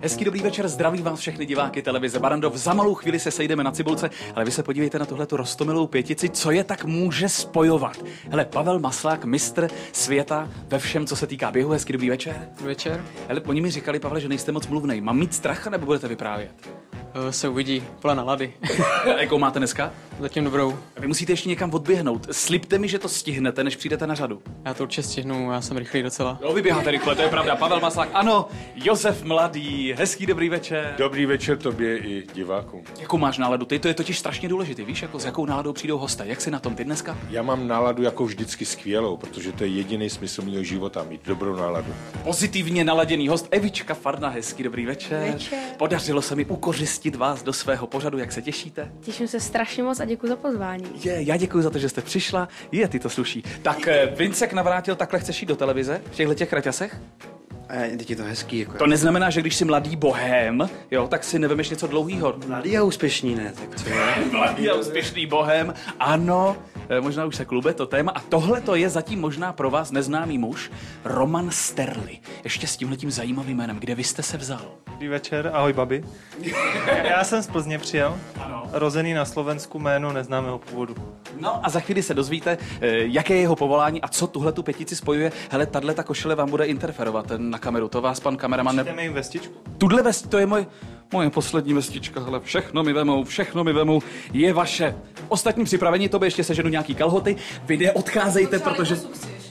Hezký dobrý večer, zdraví vás všechny diváky televize Barrandov. Za malou chvíli se sejdeme na Cibulce, ale vy se podívejte na tuhletu roztomilou pětici, co je tak může spojovat. Hele, Pavel Maslák, mistr světa ve všem, co se týká běhu. Hezký dobrý večer. Večer. Hele, oni mi říkali, Pavle, že nejste moc mluvnej. Mám mít strach, nebo budete vyprávět? Se uvidí, podle nálady. Jakou máte dneska? Zatím dobrou. Vy musíte ještě někam odběhnout. Slibte mi, že to stihnete, než přijdete na řadu. Já to určitě stihnu, já jsem rychlý docela. No, vy běháte rychle, to je pravda. Pavel Maslák, ano, Josef Mladý, hezký dobrý večer. Dobrý večer tobě i divákům. Jakou máš náladu ty? To je totiž strašně důležitý, víš, jako s jakou náladou přijdou hosté. Jak jsi na tom ty dneska? Já mám náladu jako vždycky skvělou, protože to je jediný smysl mého života, mít dobrou náladu. Pozitivně naladěný host Evička Farna, hezký dobrý večer. Podařilo se mi ukořistit vás do svého pořadu, jak se těšíte? Těším se strašně moc a děkuji za pozvání. Já děkuji za to, že jste přišla. Ty to sluší. Tak Vincek Navrátil, takhle chceš jít do televize v těchto těch raťasech? Teď je to hezký. Jako to neznamená, že když jsi mladý bohém, jo, tak si nevemeš něco dlouhýho. Mladý a úspěšný, ne? Tak co je? Mladý a úspěšný bohém, ano, možná už se klube to téma. A tohle to je zatím možná pro vás neznámý muž, Roman Sterli. Ještě s tímhletím zajímavým jménem. Kde vy jste se vzal? Dobrý večer, ahoj babi. Já jsem z Plzně přijel, rozený na Slovensku, jméno neznámého původu. No a za chvíli se dozvíte, jaké je jeho povolání a co tuhletu pětici spojuje. Hele, tato košile vám bude interferovat na kameru, to vás pan kameraman Přijďte mi vestičku. Tuhle vest, to je moje poslední vestička, hele, všechno mi vemou, je vaše. Ostatní připravení, to by ještě seženu nějaký kalhoty, vy neodcházejte, protože...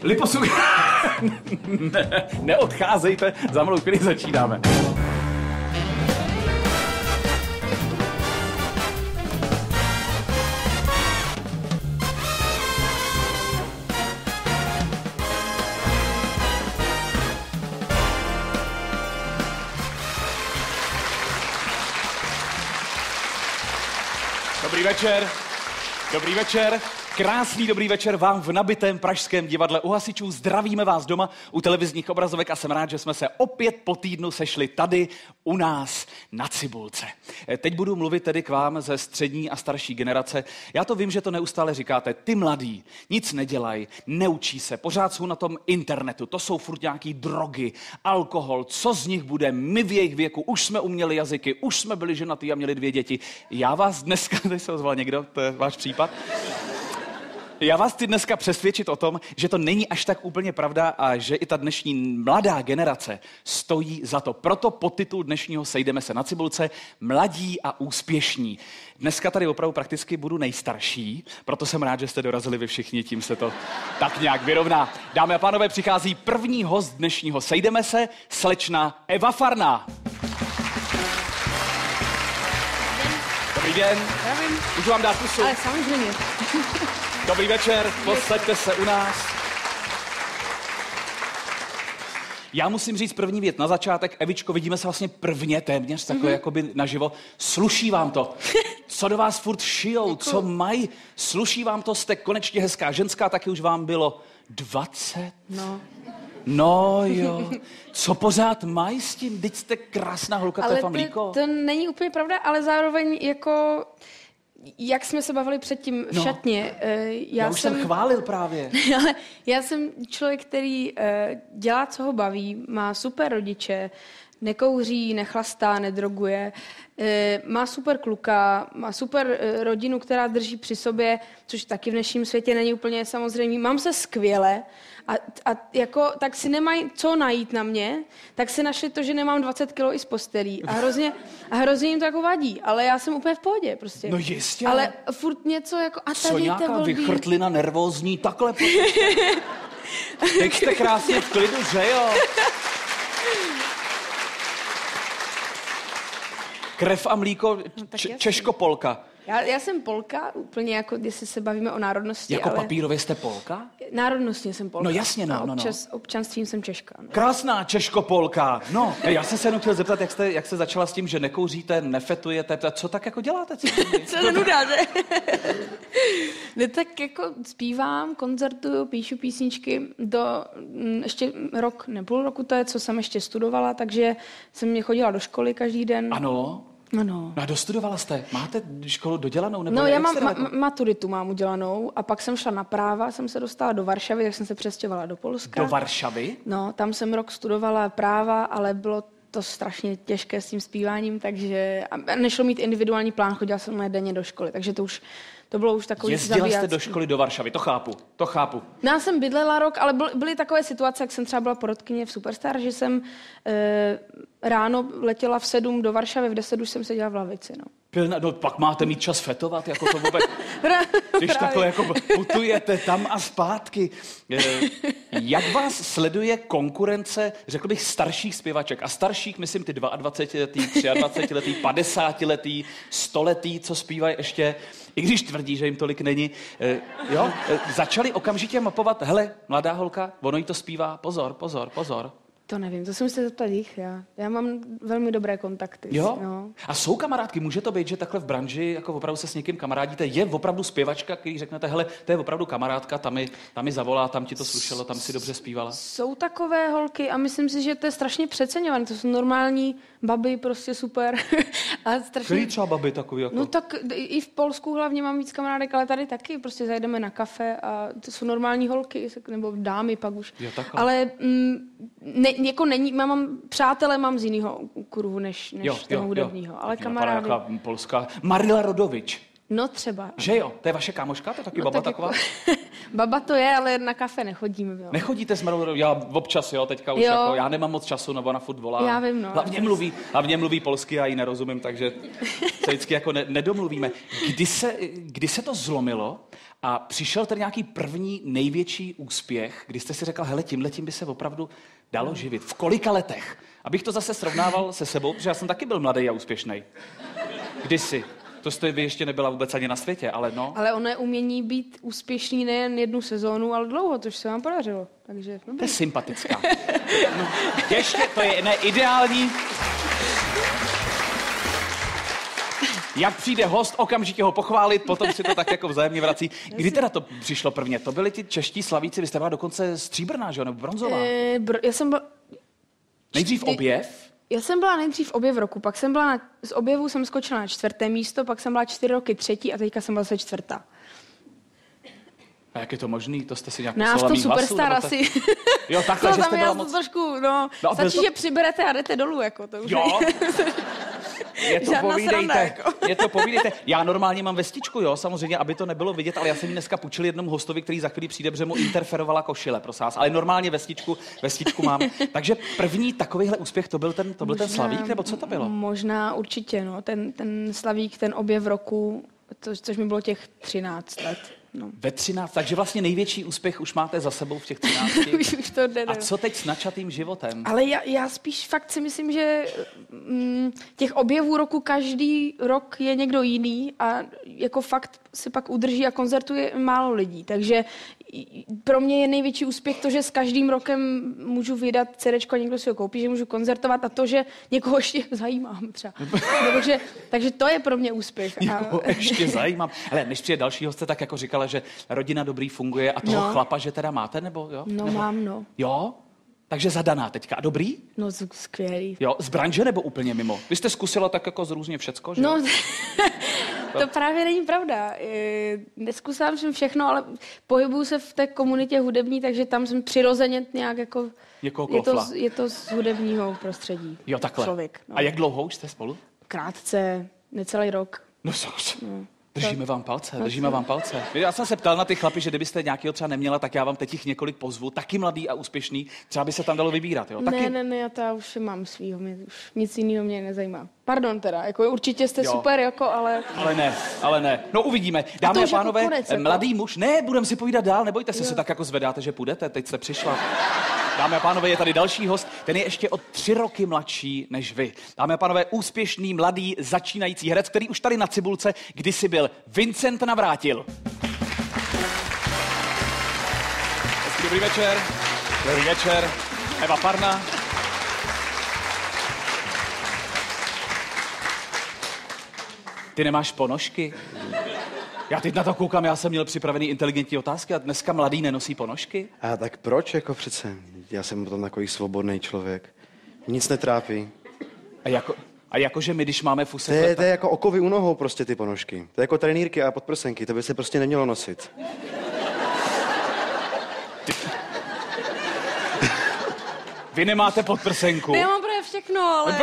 Liposuch. Neodcházejte, za malou chvíli začínáme. Dobrý večer, krásný dobrý večer vám v nabitém pražském divadle u hasičů. Zdravíme vás doma u televizních obrazovek a jsem rád, že jsme se opět po týdnu sešli tady u nás na Cibulce. Teď budu mluvit tedy k vám ze střední a starší generace. Já to vím, že to neustále říkáte, ty mladí nic nedělají, neučí se, pořád jsou na tom internetu, to jsou furt nějaký drogy, alkohol, co z nich bude, my v jejich věku, už jsme uměli jazyky, už jsme byli ženatý a měli 2 děti. Já vás dneska, teď se ozval někdo, to je váš případ. Já vás chci dneska přesvědčit o tom, že to není až tak úplně pravda a že i ta dnešní mladá generace stojí za to. Proto podtitul dnešního Sejdeme se na Cibulce Mladí a úspěšní. Dneska tady opravdu prakticky budu nejstarší, proto jsem rád, že jste dorazili vy všichni, tím se to tak nějak vyrovná. Dámy a pánové, přichází první host dnešního Sejdeme se, slečna Eva Farná. Dobrý den. Zdravím. Můžu vám dát pusu? Ale samozřejmě. Dobrý večer, posaďte se u nás. Já musím říct první věc na začátek. Evičko, vidíme se vlastně prvně téměř takhle jakoby naživo. Sluší vám to? Co do vás furt šijou? Co mají? Sluší vám to? Jste konečně hezká ženská, taky už vám bylo 20? No jo. Co pořád mají s tím? Vždyť jste krásná holka, to je mlíko. To není úplně pravda, ale zároveň jako... Jak jsme se bavili předtím v šatně, já už jsem chválil právě. Ale já jsem člověk, který dělá, co ho baví, má super rodiče, nekouří, nechlastá, nedroguje, má super kluka, má super rodinu, která drží při sobě, což taky v dnešním světě není úplně samozřejmé. Mám se skvěle a jako, tak si nemají co najít na mě, tak si našli to, že nemám 20 kilo i z postelí a hrozně jim to jako vadí, ale já jsem úplně v pohodě prostě. No jistě. Ale furt něco jako a tady co nějaká blbý. vychrtlina nervózní, takhle. Teď jste krásně v klidu, že jo? Krev a mlíko, Češko-Polka. Já jsem Polka, úplně jako, jestli se bavíme o národnosti. Jako ale... papírově jste Polka? Národnostně jsem Polka. No jasně, no. Občanstvím jsem Češka. No. Krásná Češko-Polka. No, já jsem se jenom chtěl zeptat, jak jste začala s tím, že nekouříte, nefetujete, co tak jako děláte? Co nenudáte? Ne, tak jako zpívám, koncertuju, píšu písničky ještě rok, ne půl roku to je, co jsem ještě studovala, takže jsem chodila do školy každý den. Ano. No a dostudovala jste? Máte školu dodělanou? Nebo no, já maturitu mám udělanou a pak jsem šla na práva, jsem se dostala do Varšavy, tak jsem se přestěhovala do Polska. Do Varšavy? No, tam jsem rok studovala práva, ale bylo to strašně těžké s tím zpíváním, takže a nešlo mít individuální plán, chodila jsem denně do školy, takže to bylo už takový Jezdila jste do školy do Varšavy, to chápu. Já jsem bydlela rok, ale byly takové situace, jak jsem třeba byla porodkyně v Superstar, že jsem ráno letěla v 7 do Varšavy, v 10 už jsem seděla v lavici. No. No, pak máte mít čas fetovat, jako to vůbec, když takhle jako putujete tam a zpátky. Jak vás sleduje konkurence, řekl bych, starších zpěvaček? A starších, myslím, ty 22letý, 23letý, 50letý, 100letý, co zpívají ještě, i když tvrdí, že jim tolik není. Začali okamžitě mapovat, hele, mladá holka, ono jí to zpívá, pozor. To nevím, to si musíte zeptat jich. Já mám velmi dobré kontakty. Jo? No. A jsou kamarádky? Může to být, že takhle v branži jako opravdu se s někým kamarádíte? Je opravdu zpěvačka, který řeknete, hele, to je opravdu kamarádka, tam mi zavolá, tam ti to slušelo, tam si dobře zpívala? Jsou takové holky a myslím si, že to je strašně přeceňované. To jsou normální baby, prostě super. A strašně... Který třeba baby takový? Jako? No tak i v Polsku hlavně mám víc kamarádek, ale tady taky prostě zajdeme na kafe a to jsou normální holky, nebo dámy pak už. Jo, ale jako není, přátelé mám z jiného kruhu, než z toho hudebního, ale kamarády. Polská. Marila Rodovič. No třeba. Že jo? To je vaše kámoška? To je taky no, baba tak taková? Jako, baba to je, ale na kafe nechodíme. Jo. Nechodíte s Marilou? Já občas, teďka už jako, já nemám moc času, nebo ona furt volá. Já vím, no. Hlavně mluví polsky, já ji nerozumím, takže se vždycky jako nedomluvíme. Kdy se to zlomilo a přišel ten nějaký první největší úspěch, kdy jste si řekl, hele, tímhletím by se opravdu dalo živit? V kolika letech? Abych to zase srovnával se sebou, protože já jsem taky byl mladý a úspěšný. Kdysi. To jste vy ještě nebyla vůbec ani na světě, ale no. Ale ono je umění být úspěšný nejen jednu sezónu, ale dlouho, což se vám podařilo. Takže dobrý. To je sympatická. No, ještě to je ideální. Jak přijde host, okamžitě ho pochválit, potom si to tak jako vzájemně vrací. Kdy teda to přišlo prvně? To byli ti čeští slavíci, vy jste byla dokonce stříbrná, že jo, nebo bronzová? Já jsem byla... Nejdřív objev? Já jsem byla nejdřív objev roku, pak jsem byla z objevu jsem skočila na 4. místo, pak jsem byla 4 roky 3. a teďka jsem byla 4. A jak je to možný? To jste si nějak poslala mých vlasů? Superstar asi. Jo, takhle, no, že jste byla moc... trošku, stačí, že přiberete a jdete dolů, jako to už. Jo. Je to povídejte. Já normálně mám vestičku, samozřejmě, aby to nebylo vidět, ale já jsem ji dneska půjčil jednomu hostovi, který za chvíli přijde, protože mu interferovala košile, prosím vás. Ale normálně vestičku mám. Takže první takovýhle úspěch to byl ten Slavík, nebo co to bylo? Možná určitě, ten Slavík, ten objev roku, což mi bylo těch 13 let. No. Ve 13, takže vlastně největší úspěch už máte za sebou v těch 13. už to jde. A co teď s načatým životem? Ale já spíš fakt si myslím, že těch objevů roku každý rok je někdo jiný a jako fakt se pak udrží a koncertuje málo lidí. Takže pro mě je největší úspěch to, že s každým rokem můžu vydat CDčko a někdo si ho koupí, že můžu koncertovat a to, že někoho ještě zajímám třeba. Takže to je pro mě úspěch. Někoho ještě zajímám. Ale než přijde další host, tak jako říkala, že rodina dobrý funguje a toho chlapa, že teda máte, nebo jo? No nebo... mám. Jo? Takže zadaná teďka. A dobrý? No skvělý. Jo, z branže nebo úplně mimo? Vy jste zkusila tak jako zrůzně všecko, že? No, to právě není pravda. Neskusila jsem všechno, ale pohybuju se v té komunitě hudební, takže tam jsem přirozeně nějak jako... Je to z hudebního prostředí. Jo, takhle. Člověk. No. A jak dlouho už jste spolu? Krátce, necelý rok. No. Držíme vám palce. Já jsem se ptal na ty chlapy, že kdybyste nějakého třeba neměla, tak já vám teď jich několik pozvu, taky mladý a úspěšný, třeba by se tam dalo vybírat, jo? Taky... Ne, já už mám svýho, už nic jiného mě nezajímá. Pardon teda, jako určitě jste super, jako, ale... Ale ne. No uvidíme. Dámy a pánové, jako konec, mladý muž, budeme si povídat dál, nebojte se tak jako zvedáte, že půjdete, teď jste přišla. Dámy a pánové, je tady další host, ten je ještě o 3 roky mladší než vy. Dámy a pánové, úspěšný, mladý, začínající herec, který už tady na Cibulce kdysi byl, Vincent Navrátil. Dobrý večer. Dobrý večer. Eva Parna. Ty nemáš ponožky? Já teď na to koukám, já jsem měl připravený inteligentní otázky a dneska mladý nenosí ponožky? A tak proč, jako přece? Já jsem potom takový svobodný člověk. Nic netrápí. A jakože my, když máme fusek... To je jako okovy u nohou prostě ty ponožky. To je jako trenýrky a podprsenky, to by se prostě nemělo nosit. Vy nemáte podprsenku? Já mám právě všechno, ale...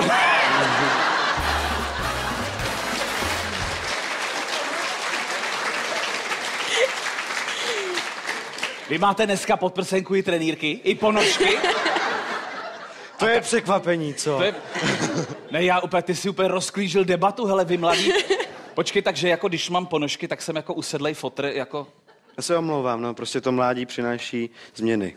Vy máte dneska podprsenku i trenýrky, i ponožky. To je překvapení, co? To je... Ne, ty si úplně rozklížil debatu, hele, vy mladí. Počkej, takže jako když mám ponožky, tak jsem jako usedlej fotr, jako... Já se omlouvám, no, prostě to mládí přináší změny.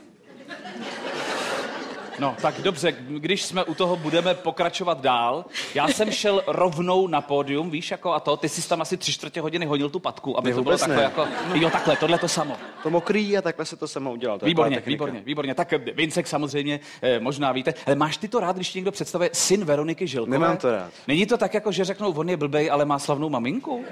No, tak dobře, když jsme u toho, budeme pokračovat dál. Já jsem šel rovnou na pódium, víš, jako a to, ty jsi tam asi 3/4 hodiny honil tu patku, aby Ne, to bylo vůbec takhle ne. jako, jo, takhle, tohle to samo. To mokrý a takhle se to samo udělal. To je Výborně, taková technika. výborně. Tak Vincek samozřejmě možná víte, ale máš ty to rád, když ti někdo představuje syn Veroniky Žilkové? Nemám to rád. Není to tak, jako že řeknou, on je blbej, ale má slavnou maminku?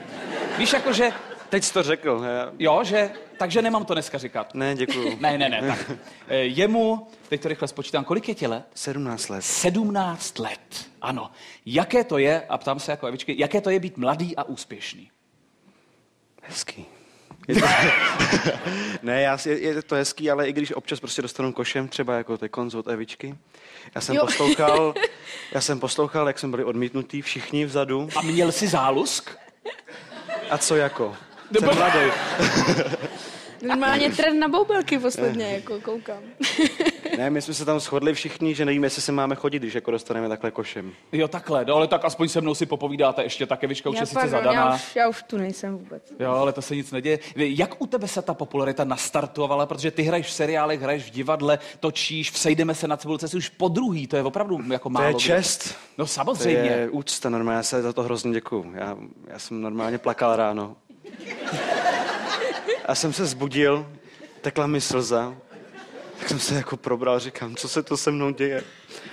Víš, jako že, Teď jsi to řekl. jo, že, takže nemám to dneska říkat. Ne, děkuju. Ne, tak. Jemu, teď to rychle spočítám, kolik je ti let? 17 let. 17 let, ano. Jaké to je, a ptám se jako Evičky, jaké to je být mladý a úspěšný? Hezký. Ne, je to hezký, ale i když občas prostě dostanu košem, třeba jako tekon od Evičky. Já jsem poslouchal, jak jsme byli odmítnutí všichni vzadu. A měl jsi zálusk? A co jako? Jsem mladý. Normálně trend na boubelky posledně, jako koukám. Ne, my jsme se tam shodli všichni, že nevíme, jestli se máme chodit, když jako dostaneme takhle košem. Jo, takhle, no, ale tak aspoň se mnou si popovídáte ještě, tak Evička už je sice zadaná. Já už tu nejsem vůbec. Jo, ale to se nic neděje. Jak u tebe se ta popularita nastartovala, protože ty hraješ v seriálech, hraješ v divadle, točíš, Vsejdeme se na Cibulce, jsi už podruhý, to je opravdu jako málo. To je čest. No To samozřejmě. je úcta, normálně, já se za to hrozně děkuju. Já jsem normálně plakal ráno. Já jsem se zbudil, tekla mi slza, tak jsem se jako probral, říkám, co se to se mnou děje.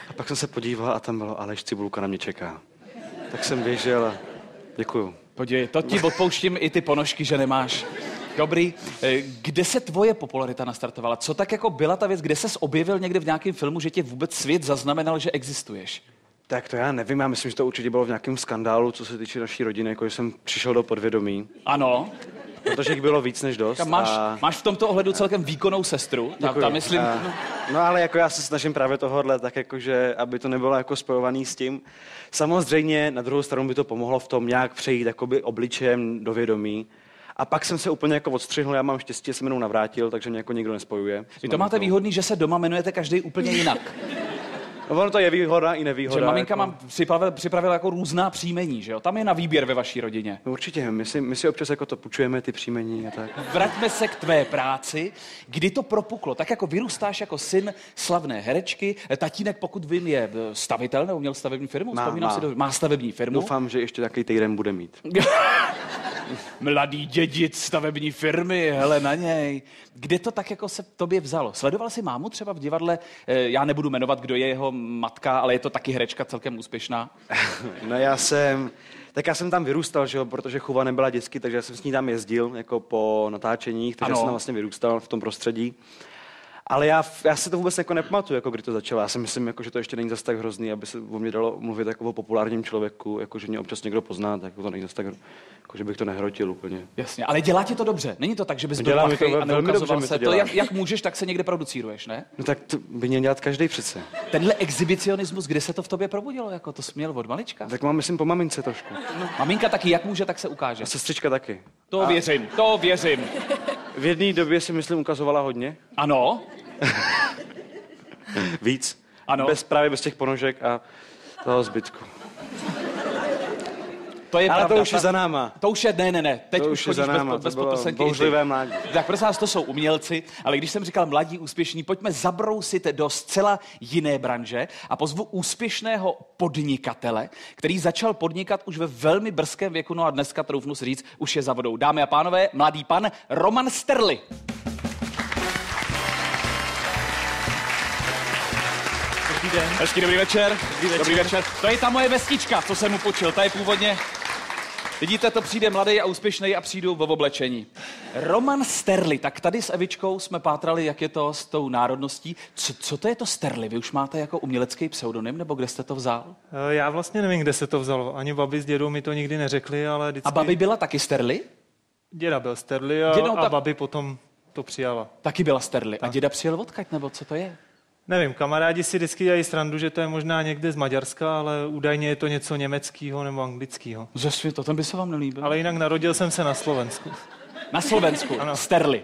A pak jsem se podíval a tam bylo, Aleš Cibulka na mě čeká. Tak jsem běžel a děkuju. Podívej, to ti odpouštím i ty ponožky, že nemáš. Dobrý. Kde se tvoje popularita nastartovala? Co tak jako byla ta věc, kde ses objevil někde v nějakém filmu, že tě vůbec svět zaznamenal, že existuješ? Tak to já nevím, já myslím, že to určitě bylo v nějakém skandálu, co se týče naší rodiny, jako že jsem přišel do podvědomí. Ano. Protože jich bylo víc než dost. Máš v tomto ohledu celkem výkonnou sestru. Ta myslím... No ale jako já se snažím právě tohohle, tak jakože, aby to nebylo jako spojovaný s tím. Samozřejmě na druhou stranu by to pomohlo v tom nějak přejít jakoby obličejem do vědomí. A pak jsem se úplně jako odstřihnul, já mám štěstí, že se mnou navrátil, takže mě jako nikdo nespojuje. Vy to máte výhodný, že se doma jmenujete každý úplně jinak. No ono to je výhoda i nevýhoda. Že maminka jako... mám připravila jako různá příjmení, že jo? Tam je na výběr ve vaší rodině. No určitě, my si občas jako to půjčujeme, ty příjmení a tak. Vraťme se k tvé práci. Kdy to propuklo? Tak jako vyrůstáš jako syn slavné herečky. Tatínek, pokud vím, je stavitel, nebo měl stavební firmu? Má stavební firmu. Doufám, že ještě takový týden bude mít. Mladý dědic stavební firmy, hele na něj. Kde to tak jako se tobě vzalo? Sledoval jsi mámu třeba v divadle? Já nebudu jmenovat, kdo je jeho matka, ale je to taky herečka celkem úspěšná. No já jsem tam vyrůstal, že jo, protože chůva nebyla dětsky, takže já jsem s ní tam jezdil jako po natáčeních, takže jsem tam vlastně vyrůstal v tom prostředí. Ale já si to vůbec jako nepamatuju, jako kdy to začalo. Já si myslím, jako, že to ještě není zas tak hrozný, aby se o mě dalo mluvit jako o populárním člověku, jako, že mě občas někdo pozná, tak to není zas tak, jako, že bych to nehrotil úplně. Jasně, ale dělá ti to dobře. Není to tak, že bys byl plachej a neukazoval se. To, jak můžeš, tak se někde producíruješ, ne? No tak to by měl dělat každý přece. Tenhle exhibicionismus, kde se to v tobě probudilo? Jako to směl od malička? Tak mám, myslím, po mamince trošku. No, maminka taky, jak může, tak se ukáže. A sestřička taky. To věřím. V jedné době si myslím ukazovala hodně. Ano. Víc. Ano. Právě bez těch ponožek a toho zbytku. To je ale pravda, to už je za náma. To už je, ne. Teď to už chodíš bez podprsenky. Bouřlivé mládí. Tak prosím vás, to jsou umělci, ale když jsem říkal mladí, úspěšní, pojďme zabrousit do zcela jiné branže a pozvu úspěšného podnikatele, který začal podnikat už ve velmi brzkém věku, no a dneska, troufnu si říct, už je za vodou. Dámy a pánové, mladý pan Roman Sterli. Hezký dobrý večer. Dobrý večer. To je ta moje vestička, co jsem mu počil. Ta je původně... Vidíte, to přijde mladý a úspěšný a přijdu v oblečení. Roman Sterli, tak tady s Evičkou jsme pátrali, jak je to s tou národností. Co to je to Sterli? Vy už máte jako umělecký pseudonym, nebo kde jste to vzal? Já vlastně nevím, kde se to vzalo. Ani babi s dědou mi to nikdy neřekli, ale vždycky... A babi byla taky Sterli? Děda byl Sterli a babi potom to přijala. Taky byla Sterli. A děda přijel odkaď, nebo co to je? Nevím, kamarádi si vždycky dělají srandu, že to je možná někde z Maďarska, ale údajně je to něco německého nebo anglického. Ze světa, ten by se vám nelíbil. Ale jinak narodil jsem se na Slovensku. Na Slovensku, Sterli.